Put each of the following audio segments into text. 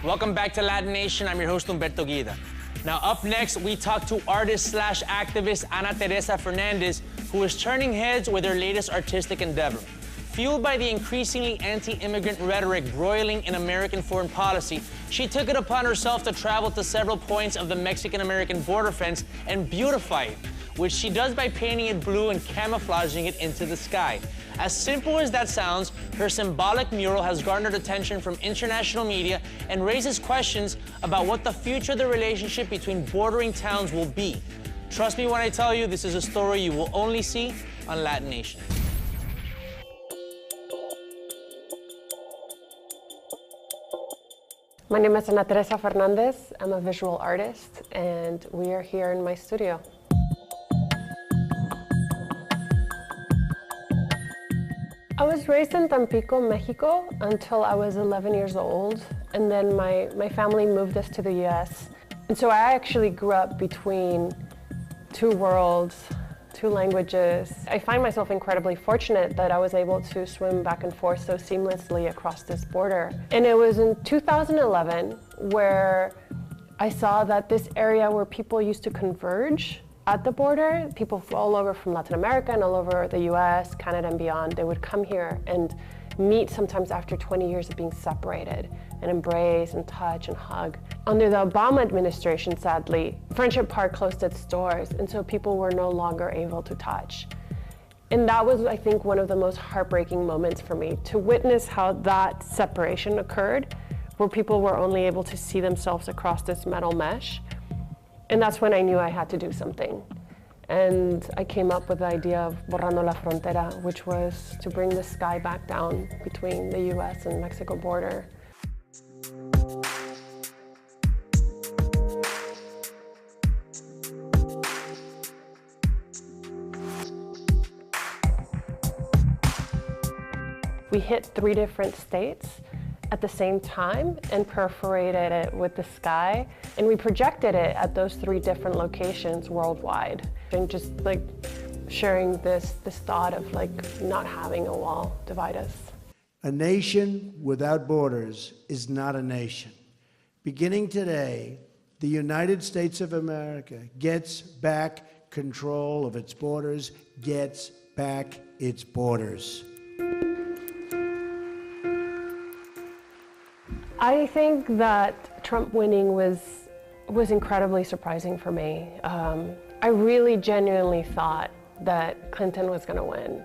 Welcome back to Latin Nation. I'm your host, Humberto Guida. Now, up next, we talk to artist/activist Ana Teresa Fernandez, who is turning heads with her latest artistic endeavor. Fueled by the increasingly anti-immigrant rhetoric broiling in American foreign policy, she took it upon herself to travel to several points of the Mexican-American border fence and beautify it, which she does by painting it blue and camouflaging it into the sky. As simple as that sounds, her symbolic mural has garnered attention from international media and raises questions about what the future of the relationship between bordering towns will be. Trust me when I tell you, this is a story you will only see on Latin Nation. My name is Ana Teresa Fernandez. I'm a visual artist, and we are here in my studio. I was raised in Tampico, Mexico, until I was 11 years old, and then my family moved us to the US. And so I actually grew up between two worlds, two languages. I find myself incredibly fortunate that I was able to swim back and forth so seamlessly across this border. And it was in 2011 where I saw that this area where people used to converge at the border, people all over from Latin America and all over the US, Canada and beyond, they would come here and meet sometimes after 20 years of being separated and embrace and touch and hug. Under the Obama administration, sadly, Friendship Park closed its doors, and so people were no longer able to touch. And that was, I think, one of the most heartbreaking moments for me, to witness how that separation occurred, where people were only able to see themselves across this metal mesh. And that's when I knew I had to do something. And I came up with the idea of Borrando la Frontera, which was to bring the sky back down between the US and Mexico border. We hit 3 different states at the same time and perforated it with the sky, and we projected it at those 3 different locations worldwide, and just like sharing this thought of like not having a wall divide us. A nation without borders is not a nation. Beginning today, the United States of America gets back control of its borders, gets back its borders. I think that Trump winning was incredibly surprising for me. I really genuinely thought that Clinton was going to win.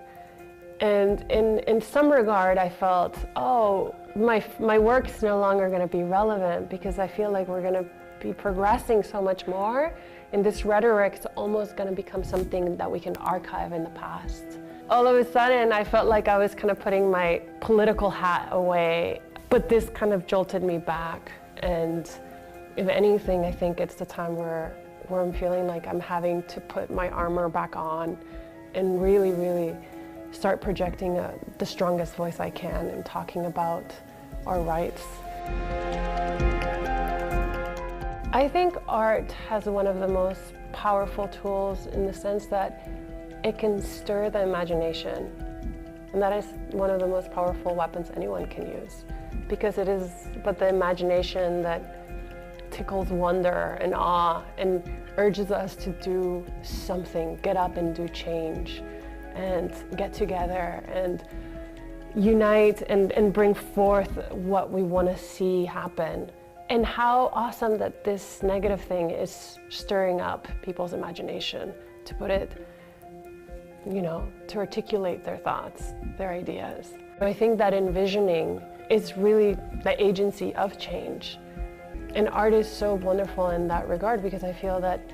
And in some regard, I felt, oh, my work's no longer going to be relevant because I feel like we're going to be progressing so much more, and this rhetoric's almost going to become something that we can archive in the past. All of a sudden, I felt like I was kind of putting my political hat away. But this kind of jolted me back, and if anything, I think it's the time where I'm feeling like I'm having to put my armor back on and really, really start projecting the strongest voice I can and talking about our rights. I think art has one of the most powerful tools in the sense that it can stir the imagination, and that is one of the most powerful weapons anyone can use. Because it is but the imagination that tickles wonder and awe and urges us to do something, get up and do change, and get together and unite and bring forth what we want to see happen. And how awesome that this negative thing is stirring up people's imagination to put it, you know, to articulate their thoughts, their ideas. I think that envisioning is really the agency of change. And art is so wonderful in that regard because I feel that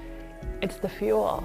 it's the fuel.